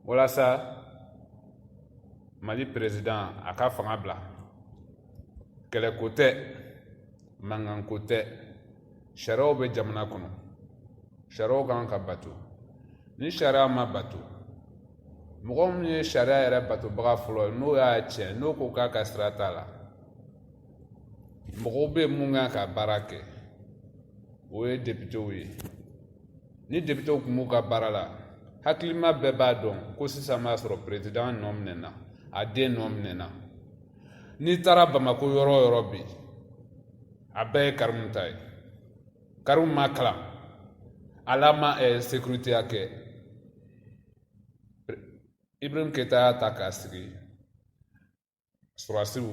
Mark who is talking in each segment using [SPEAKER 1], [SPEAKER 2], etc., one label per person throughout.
[SPEAKER 1] walasa Mali président a ka fanga bila kɛlɛko tɛ mankanko tɛ sariyaw bɛ jamana kɔnɔ sariyaw kan ka bato ni sariya ma bato mɔgɔ min ye sariya yɛrɛ batobaga fɔlɔ ye n'o y'a tiɲɛ n'o ko k'a ka sira t'a la mɔgɔw bɛ mun kan ka baara kɛ o ye députéw ye ni députéw kun b'u ka baara la hakilima bɛɛ b'a dɔn ko sisan b'a sɔrɔ président nɔ minɛna a den nɔ minɛna n'i taara Bamako yɔrɔ o yɔrɔ bi a bɛɛ ye Karimu ta ye Karimu ma kalan ala ma sécurité kɛ Ibrahim Keita y'a ta k'a sigi surasiw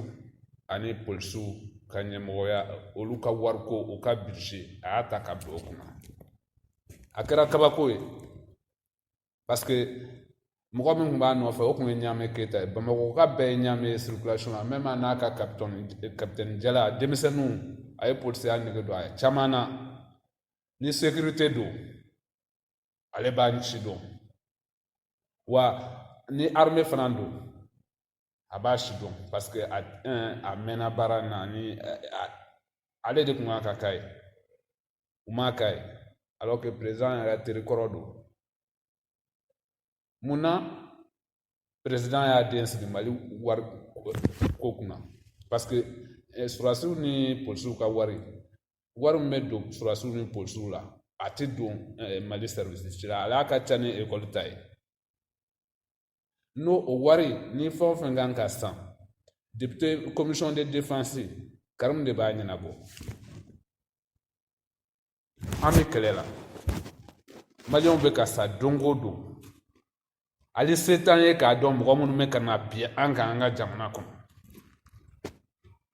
[SPEAKER 1] ani polisiw ka ɲɛmɔgɔya olu ka wariko u ka budget a y'a ta ka bila o kunna a kɛra kabako ye parce que mɔgɔ min tun b'a nɔfɛ o tun ye Ɲame Keita ye Bamako ka bɛɛ ye Ɲame ye circulation la même n'a ka capitaine Jala denmisɛnninw a ye polisiya nege don a ye caman na ni sécurité don ale b'a si dɔn wa ni armée fana don a b'a si dɔn parce que a mɛnna baara na ni ale de tun ka k'a ye u m'a k'a ye alors que président yɛrɛ terikɔrɔ don mun na président y'a den sigi Mali wari ko kunna parce que surasiw ni polisiw ka wari min bɛ don surasiw ni polisiw la a tɛ don Mali service ci la ale ka ca ni école ta ye n'o o wari ni fɛn o fɛn kan ka san député commission de défense Karimu de b'a ɲɛnabɔ an bɛ kɛlɛ la maliyɛnw bɛ ka sa don o don ali se t'an ye k'a dɔn mɔgɔ minnu bɛ ka na bi an kan an ka jamana kɔnɔ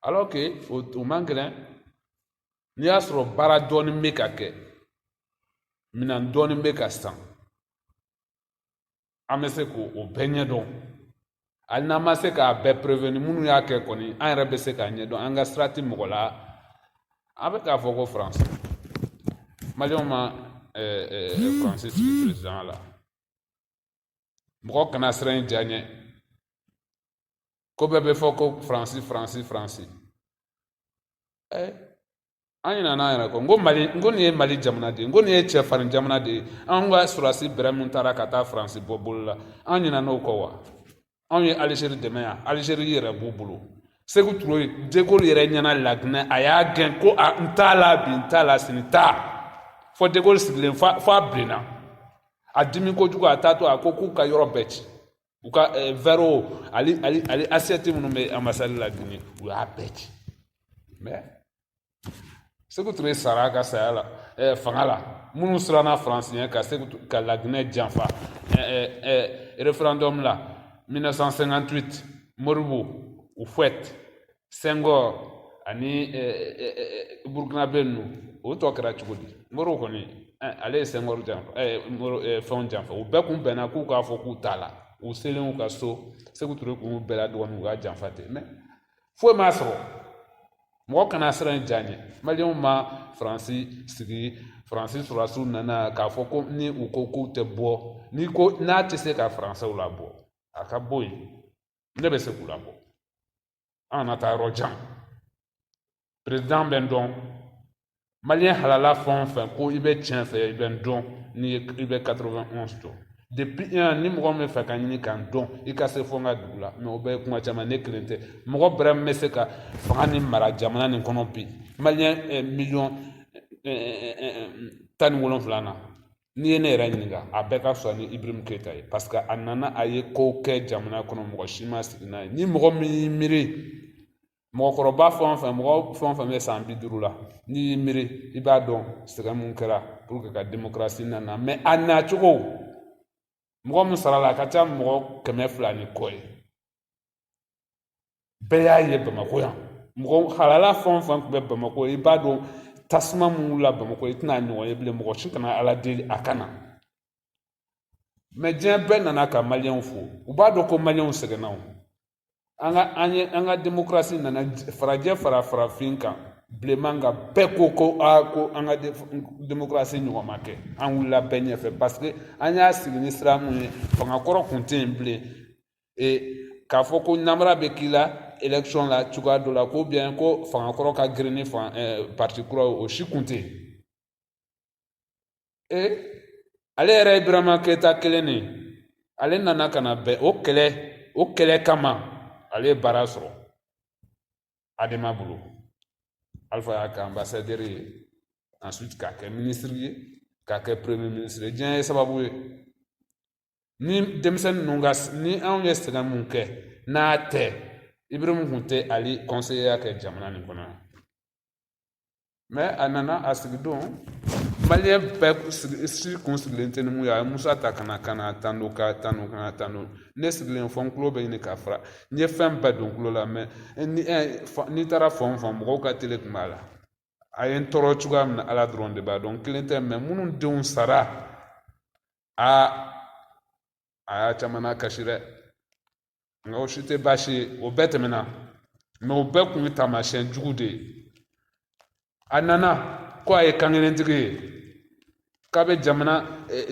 [SPEAKER 1] alors que o man gɛlɛn n'i y'a sɔrɔ baara dɔɔnin bɛ ka kɛ minɛn dɔɔnin bɛ ka san an bɛ se k'o bɛɛ ɲɛdɔn hali n'an ma se k'a bɛɛ prévenir minnu y'a kɛ kɔni an yɛrɛ bɛ se k'a ɲɛdɔn an ka sira tɛ mɔgɔ la an bɛ k'a fɔ ko France maliyɛnw ma France sigi président la mɔgɔ kana siran in diya ɲɛ ko bɛɛ bɛ fɔ ko France an ɲinɛ n'an yɛrɛ kɔ n ko nin ye Mali jamana de ye n ko nin ye cɛfarin jamana de ye an ka surasi bɛrɛ min taara ka taa France bɔ bolo la an ɲinɛ n'o kɔ wa anw ye Algérie dɛmɛ yan Algérie yɛrɛ b'u bolo Sékou Touré De Gaulle yɛrɛ ɲɛna Laginɛ a y'a gɛn ko n t'a la bi n t'a la sini taa fɔ De Gaulle sigilen f'a bilenna a dimi kojugu a t'a to a ko k'u ka yɔrɔ bɛɛ ci u ka verreau ali assiette minnu bɛ ambassade la Guinée u y'a bɛɛ ci mais Sékou Touré sara a ka saya la fanga la minnu siranna France ɲɛ ka Laginɛ janfa référendum la 1958 Moribo Houphouët Senghor ani Burkinabé ninnu o tɔ kɛra cogo di Moribo kɔni ale ye Senghor janfa fɛnw janfa u bɛɛ kun bɛnna k'u k'a fɔ k'u t'a la u selen u ka so Sékou Touré kun bɛɛ la dɔgɔnin u ka janfa ten mais foyi m'a sɔrɔ mɔgɔ kana siran diya ɲɛ maliyɛnw ma Faransi sigi Faransi surasiw nana k'a fɔ ko ni u ko k'u tɛ bɔ n'a tɛ se ka Faransɛw labɔ a ka bɔ yen ne bɛ se k'u labɔ an na taa yɔrɔ jan président bɛ n dɔn maliyɛn halala fɛn o fɛn ko i bɛ tiɲɛ fɛ i bɛ n dɔn ni i bɛ 91 dɔn depuis ni mɔgɔ min fɛ ka ɲini k'an dɔn i ka se fɔ n ka dugu la mais o bɛɛ ye kuma caman ne kelen tɛ mɔgɔ bɛrɛ min bɛ se ka fanga nin mara jamana nin kɔnɔ bi maliyɛn miliyɔn 17 na n'i ye ne yɛrɛ ɲininka a bɛɛ ka fisa ni Ibrahim Keita ye parce que a nana a ye kow kɛ jamana kɔnɔ mɔgɔ si ma sigi n'a ye ni mɔgɔ min y'i miiri mɔgɔkɔrɔba fɛn o fɛn bɛ san 50 la n'i y'i miiri i b'a dɔn sɛgɛn mun kɛra pour que ka démocratie nana mais a nacogo mɔgɔ min sara la a ka ca mɔgɔ 200 ni kɔ ye bɛɛ y'a ye Bamako yan mɔgɔ halala fɛn o fɛn tun bɛ Bamako i b'a dɔn tasuma mun la Bamako i tɛna ɲɔgɔn ye bilen mɔgɔ si kana ala deli a kana mais diɲɛ bɛɛ nana ka maliyɛnw fo u b'a dɔn ko maliyɛnw sɛgɛnna an ka démocratie nana farajɛ fara farafin kan Blemanga beko ko anga démocratie ɲɔgɔnma kɛ an wulila bɛɛ ɲɛfɛ parce que an y'a sigi ni sira mun ye fanga kɔrɔ kun tɛ yen bilen k'a fɔ ko namara bɛ k'i la élection la cogoya dɔ la ko bien ko fanga kɔrɔ ka girin ni parti kura o si kun tɛ yen ale yɛrɛ ye Burama Keyita kelen de ale nana ka na bɛn o kɛlɛ kama ale ye baara sɔrɔ Adama bolo Alpha y'a kɛ ambassadeur ye ensuite k'a kɛ ministre ye k'a kɛ premier ministre ye diɲɛ ye sababu ye ni denmisɛnnin ninnu ni anw ye sɛgɛn mun kɛ n'a tɛ Ibrahim kun tɛ ali conseiller kɛ jamana nin kɔnɔ mais a nana a sigi don malien bɛɛ si kun sigilen tɛ ni mun ye a ye Musa ta kana tan don ne sigilen fɔ n tulo bɛ ɲini k'a fara n ye fɛn bɛɛ don tulo la mais n'i taara fan o fan mɔgɔw ka tele tun b'a la a ye n tɔɔrɔ cogoya min na Ala dɔrɔn de b'a dɔn kelen tɛ mais minnu denw sara a y'a caman kasi dɛ nka o si tɛ baasi ye o bɛɛ tɛmɛna mais o bɛɛ kun ye taamasiyɛn jugu de ye a nana ko a ye kankelentigi ye k'a bɛ jamana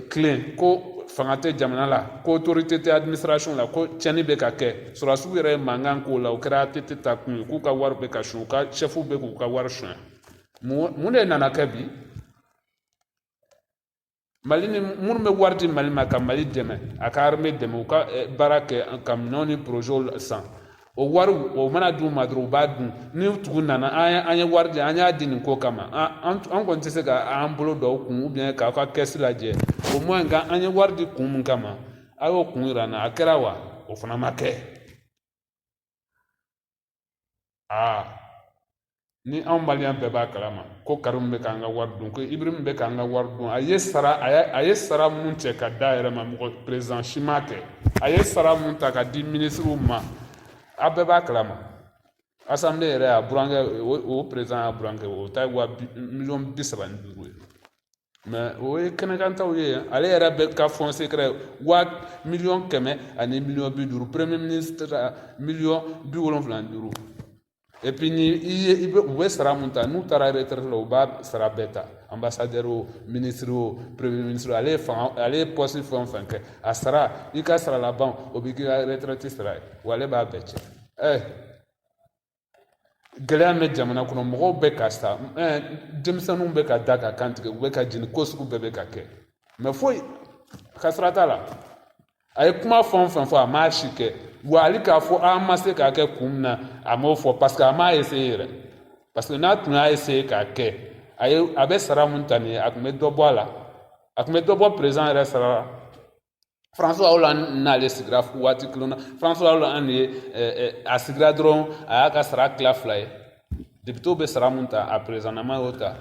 [SPEAKER 1] tilen ko fanga tɛ jamana la ko autorité tɛ administration la ko tiɲɛni bɛ ka kɛ sɔrɔdasiw yɛrɛ ye mankan k'o la o kɛra ATT ta kun ye k'u ka wari bɛ ka suɲɛ u ka chefw bɛ k'u ka wari suɲɛ mun de nana kɛ bi Mali ni minnu bɛ wari di Mali ma ka Mali dɛmɛ a ka armée dɛmɛ u ka baara kɛ ka minɛnw ni projets san o wari o mana d'u ma dɔrɔn u b'a dun ni tugu nana an ye wari di an y'a di nin ko kama an kɔni tɛ se ka an bolo dɔw kun ou bien k'aw ka caisse lajɛ au moins an ye wari di kun min kama a y'o kun yira n na a kɛra wa o fana ma kɛ ni anw malien bɛɛ b'a kalama ko Karim bɛ k'an ka wari dun ko Ibrahim bɛ k'an ka wari dun a ye sara mun cɛ ka da yɛrɛ ma mɔgɔ président si m'a kɛ a ye sara mun ta ka di ministrew ma a bɛɛ b'a kalama assemblée yɛrɛ y'a burankɛ o président y'a burankɛ o ta ye $35,000 ye mais o ye kɛnɛkantaw ye ale yɛrɛ bɛ ka fond secret $1,150,000 ani $50,000 premier ministre $75,000 et puis u bɛ sara mun ta n'u taara retraite la u b'a sara bɛɛ ta ambassadeur o ministre o premier ministre ale ye poste fɛn o fɛn kɛ a sara i ka sara laban o b'i k'i ka retraite sara ye wa ale b'a bɛɛ cɛ gɛlɛya bɛ jamana kɔnɔ mɔgɔw bɛ ka sa denmisɛnninw bɛ ka da ka kan tigɛ u bɛ ka jeni ko sugu bɛɛ bɛ ka kɛ mais foyi ka sira t'a la a ye kuma fɛn o fɛn fɔ a m'a si kɛ wa hali k'a fɔ an ma se k'a kɛ kun min na a m'o fɔ parce que a m'a essayer yɛrɛ parce que n'a tun y'a essayer k'a kɛ a bɛ sara mun ta nin ye a tun bɛ dɔ bɔ a la a tun bɛ dɔ bɔ président yɛrɛ sara la François Hollande n'ale sigira waati kelen na François Hollande ye a sigira dɔrɔn a y'a ka sara tila 2 ye députés bɛ sara mun ta a président nama y'o ta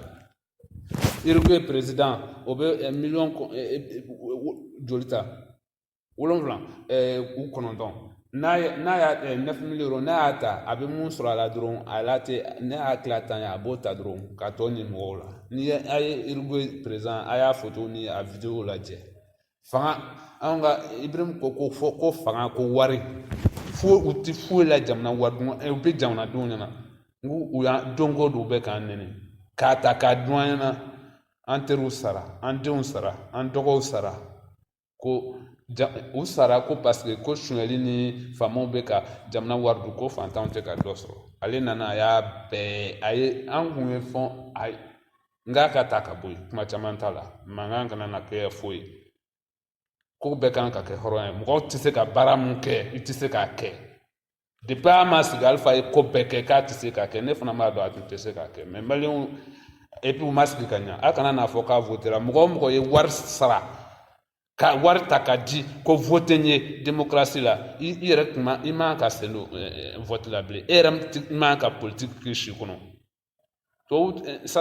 [SPEAKER 1] Uruguay président o bɛ million joli ta 7 u 9 n'a y'a 9 millions n'a y'a ta a bɛ mun sɔrɔ a la dɔrɔn ne y'a tila 10 ye a b'o ta dɔrɔn ka tɔ ɲini mɔgɔw la ni a ye Uruguay président a y'a photo ni a vidéo lajɛ fanga anw ka Ibrahim ko fanga ko wari fo u tɛ foyi la jamana wari dun u bɛ jamanadenw ɲɛna u y'a don ko don u bɛ k'an nɛni k'a ta k'a dun an ɲɛna an teriw sara an denw sara an dɔgɔw sara ko u sara ko parce que ko suɲɛli ni faamaw bɛ ka jamana wari dun ko fantanw tɛ ka dɔ sɔrɔ ale nana a y'a bɛɛ an kun ye fɛn n k'a ka ta ka bɔ yen kuma caman t'a la mankan kana na kɛ foyi ko bɛɛ kan ka kɛ hɔrɔn ye mɔgɔw tɛ se ka baara mun kɛ i tɛ se k'a kɛ depuis a ma sigi Alpha ye ko bɛɛ kɛ k'a tɛ se k'a kɛ ne fana b'a dɔn a tun tɛ se k'a kɛ mais maliyɛnw et puis u ma sigi ka ɲa a kana n'a fɔ k'a votera mɔgɔ o mɔgɔ ye wari sara ka wari ta ka di ko vote ye démocratie la i yɛrɛ tuma i man ka sen don vote la bilen e yɛrɛ man ka politique k'i si kɔnɔ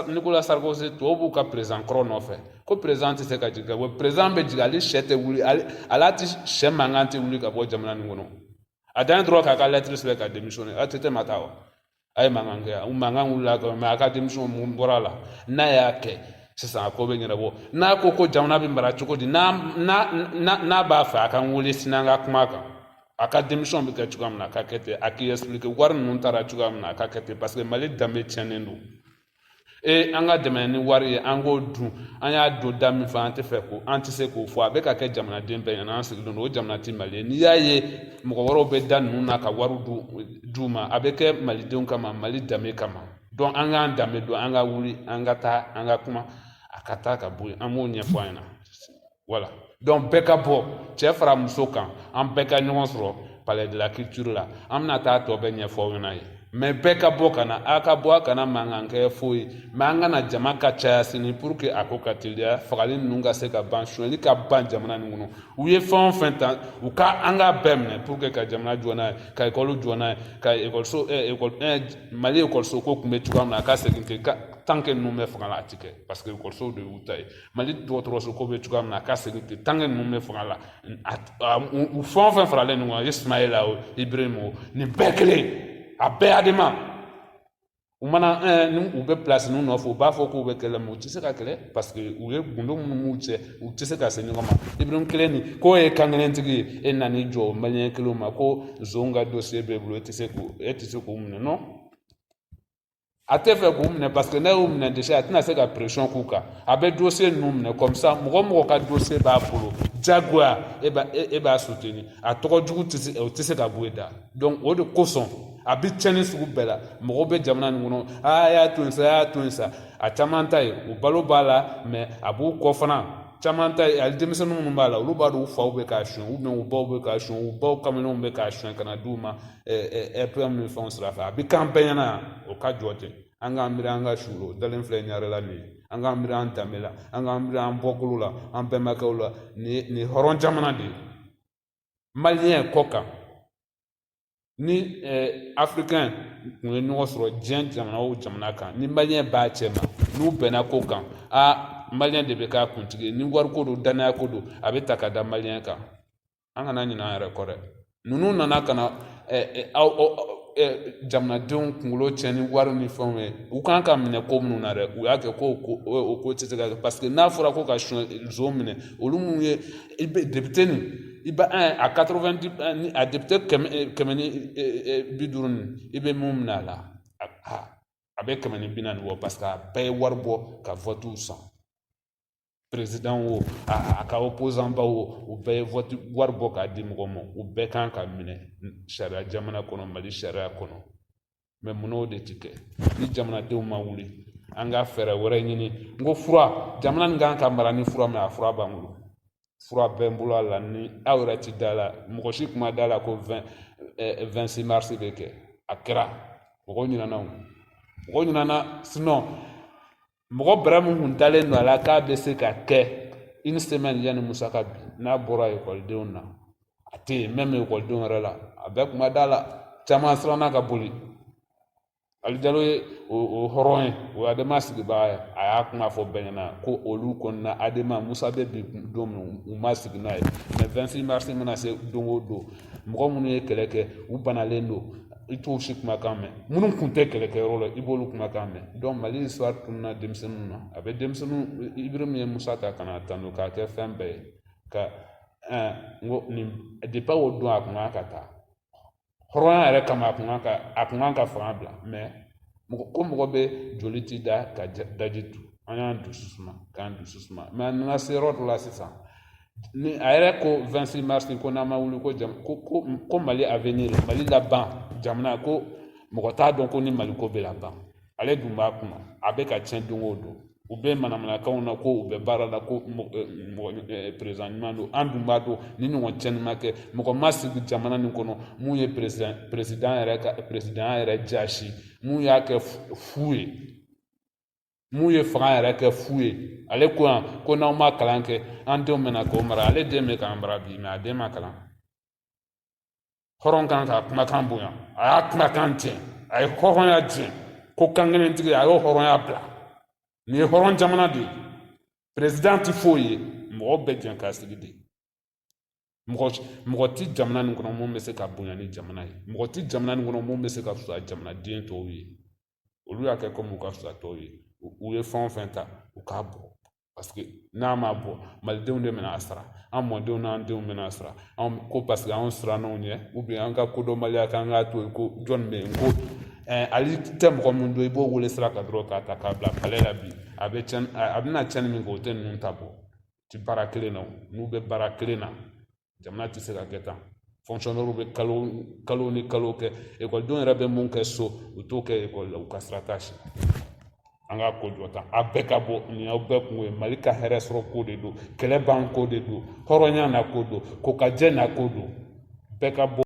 [SPEAKER 1] Nicolas Sarkozy tubabu b'u ka président kɔrɔ nɔfɛ ko président tɛ se ka jigin ka bɔ président bɛ jigin ale sɛ tɛ wuli ala tɛ sɛ mankan tɛ wuli ka bɔ jamana nin kɔnɔ a dan ye dɔrɔn k'a ka lettre sɛbɛn ka démissionner a tɛ ma taa wa a ye mankan kɛ u mankan wulila kan mais a ka démission mun bɔra a la n'a y'a kɛ sisan a ko bɛ ɲɛnabɔ n'a ko jamana bɛ mara cogo di n'a b'a fɛ a ka n wele sini an ka kuma kan a ka démission bɛ kɛ cogoya min na a ka kɛ ten a k'i expliquer wari ninnu taara cogoya min na a ka kɛ ten parce que Mali danbe tiɲɛnen don e an ka dɛmɛ ni wari ye an k'o dun an y'a don da min fɛ an tɛ se k'o fɔ a bɛ ka kɛ jamanaden bɛɛ ɲɛna an sigilen don o jamana tɛ Mali ye n'i y'a ye mɔgɔ wɛrɛw bɛ da ninnu na ka wari d'u ma a bɛ kɛ malidenw kama Mali danbe kama donc an k'an danbe dɔn an ka wuli an ka taa an ka kuma a ka taa ka bɔ yen an b'o ɲɛfɔ an ɲɛna voilà donc bɛɛ ka bɔ cɛ fara muso kan an bɛɛ ka ɲɔgɔn sɔrɔ palais de la culture la an bɛna taa tɔ bɛɛ ɲɛfɔ aw ɲɛna ye mais bɛɛ ka bɔ ka na a ka bɔ a kana mankan kɛ foyi mais an kana jama ka caya sini pour que a ko ka teliya fagali ninnu ka se ka ban suɲɛli ka ban jamana nin kɔnɔ u ye fɛn o fɛn ta u ka an ka bɛɛ minɛ pour que ka jamana jɔ n'a ye ka école jɔ n'a ye ka écoliso Mali écoliso ko tun bɛ cogoya min na a ka segin ten tant que ninnu bɛ fanga la a tɛ kɛ parce que écoliso de y'u ta ye Mali dɔgɔtɔrɔso ko bɛ cogoya min na a ka segin ten tant que ninnu bɛ fanga la u fɛn o fɛn faralen ɲɔgɔn kan Ismaïla o Ibrahim o nin bɛɛ kelen a bɛɛ adama u mana ni u bɛ place ninnu nɔfɛ u b'a fɔ k'u bɛ kɛlɛ mais u tɛ se ka kɛlɛ parce que u ye gundo minnu b'u cɛ u tɛ se ka se ɲɔgɔn ma Ibrahim kelen nin k'o ye kan kelentigi ye e nan'i jɔ maliyɛn kelenw ma ko nson ka dossier b'e bolo e tɛ se k'u minɛ non a tɛ fɛ k'u minɛ parce que n'a y'u minɛ déjà a tɛna se ka pression k'u kan a bɛ dossier ninnu minɛ comme ça mɔgɔ mɔgɔ ka dossier b'a bolo jagoya e b'a soutenir a tɔgɔ jugu o tɛ se ka bɔ e da donc o de kosɔn a bɛ tiɲɛni sugu bɛɛ la mɔgɔw bɛ jamana nin kɔnɔ a y'a to yen sa a caman ta ye u balo b'a la mais a b'u kɔ fana caman ta ye hali denmisɛnnin minnu b'a la olu b'a dɔn u faw bɛ k'a suyɛn ou bien u baw bɛ k'a suyɛn u baw kamalenw bɛ k'a suyɛn ka na d'u ma RPM ni fɛnw sira fɛ a bɛ k'an bɛɛ ɲɛna o ka jɔ ten an k'an miiri an ka suro dalen filɛ ɲare la nin ye an k'an miiri an danbe la an k'an miiri an bɔkolo la an bɛnbakɛw la nin hɔrɔn jamana de ye maliyɛn kɔ kan ni africain kun ye ɲɔgɔn sɔrɔ diɲɛ jamana o jamana kan ni maliyɛn b'a cɛ ma n'u bɛnna ko kan maliyɛn de bɛ k'a kuntigi ye ni wari ko don danaya ko don a bɛ ta ka da maliyɛn kan an kana ɲinɛ an yɛrɛ kɔ dɛ ninnu nana ka na jamanadenw kunkolo tiɲɛ ni wari ni fɛnw ye u kan ka minɛ ko minnu na dɛ u y'a kɛ ko o ko tɛ se ka kɛ parce que n'a fɔra ko ka nson minɛ olu minnu ye député nin i bɛ a 90 a député kɛmɛ ni 50 nin i bɛ mun minɛ a la a bɛ 140 bɔ parce que a bɛɛ ye wari bɔ ka vote san président wo a ka opposant ba wo u bɛɛ ye wari bɔ k'a di mɔgɔ ma u bɛɛ kan ka minɛ sariya jamana kɔnɔ Mali sariya kɔnɔ mais mun n'o de tɛ kɛ ni jamanadenw ma wuli an ka fɛɛrɛ wɛrɛ ɲini n ko fura jamana nin kan ka mara ni fura min a fura b'an bolo fura bɛ n bolo a la ni aw yɛrɛ ti da la mɔgɔ si kuma da la ko 26 mars bɛ kɛ a kɛra mɔgɔ ɲinana sinon mɔgɔ bɛrɛ min kun dalen don a la k'a bɛ se ka kɛ une semaine yanni Musa ka bin n'a bɔra ekɔlidenw na a tɛ yen même ekɔlidenw yɛrɛ la a bɛɛ kuma da la caman siranna ka boli Ali Jalo ye o hɔrɔn ye o ye Adama sigibaga ye a y'a kuma fɔ bɛɛ ɲɛna ko olu kɔnɔna Adama Musa bɛ bin don min u ma sigi n'a ye mais 26 mars mana se don o don mɔgɔ minnu ye kɛlɛ kɛ u banalen don i t'o si kumakan mɛn minnu kun tɛ kɛlɛkɛyɔrɔ la i b'olu kumakan mɛn donc Mali histoire tununa denmisɛnninw na a bɛ denmisɛnninw Ibrahim ye Musa ta ka na tanu k'a kɛ fɛn bɛɛ ye ka n ko nin depuis o don a kun kan ka taa hɔrɔnya yɛrɛ kama a kun kan ka fanga bila mais ko mɔgɔ bɛ joli ti da ka daji tu an y'an dusu suma k'an dusu suma mais a nana se yɔrɔ dɔ la sisan ni a yɛrɛ ko 26 mars ko n'an ma wuli ko Mali avenir Mali laban jamana ko mɔgɔ t'a dɔn ko ni Mali ko bɛ laban ale dun b'a kunna a bɛ ka tiɲɛ don o don u bɛ manamanakanw na ko u bɛ baara la ko président ɲuman don an dun b'a dɔn ni ɲɔgɔn tiɲɛni ma kɛ mɔgɔ ma sigi jamana nin kɔnɔ mun ye président yɛrɛ jasi mun y'a kɛ fu ye mun ye fanga yɛrɛ kɛ fu ye ale ko yan ko n'aw ma kalan kɛ an denw bɛna k'o mara ale den bɛ k'an bara bi mais a den ma kalan hɔrɔn kan ka kumakan bonya a y'a kumakan tiɲɛ a ye hɔrɔnya tiɲɛ ko kankelentigi a y'o hɔrɔnya bila nin ye hɔrɔn jamana de ye président ti foyi ye mɔgɔ bɛɛ jɛn k'a sigi de mɔgɔ ti jamana nin kɔnɔ mun bɛ se ka bonya ni jamana ye mɔgɔ ti jamana nin kɔnɔ mun bɛ se ka fisa jamanaden tɔw ye olu y'a kɛ comme u ka fisa tɔw ye u ye fɛn o fɛn ta u k'a bɔ parce que n'a ma bɔ malidenw de bɛna a sara an mɔdenw n'an denw bɛna a sara ko parce que anw sirann'anw ɲɛ ou bien an ka kodɔnbaliya k'an k'a to yen ko jɔn bɛ yen ko ali tɛ mɔgɔ min don i b'o wele sira kan dɔrɔn k'a ta k'a bila palais la bi a bɛna tiɲɛni min kɛ o tɛ ninnu ta bɔ ti baara kelen na n'u bɛ baara kelen na jamana tɛ se ka kɛ tan fonctionnaire bɛ kalo ni kalo kɛ ekɔlidenw yɛrɛ bɛ mun kɛ so u t'o kɛ ekɔli la u ka sira t'a si an ka ko jɔ tan a bɛɛ ka bɔ nin y'aw bɛɛ kun ye mali ka hɛrɛ sɔrɔ ko de don kɛlɛ ban ko de don hɔrɔnya na ko don kokajɛ na ko don bɛɛ ka bɔ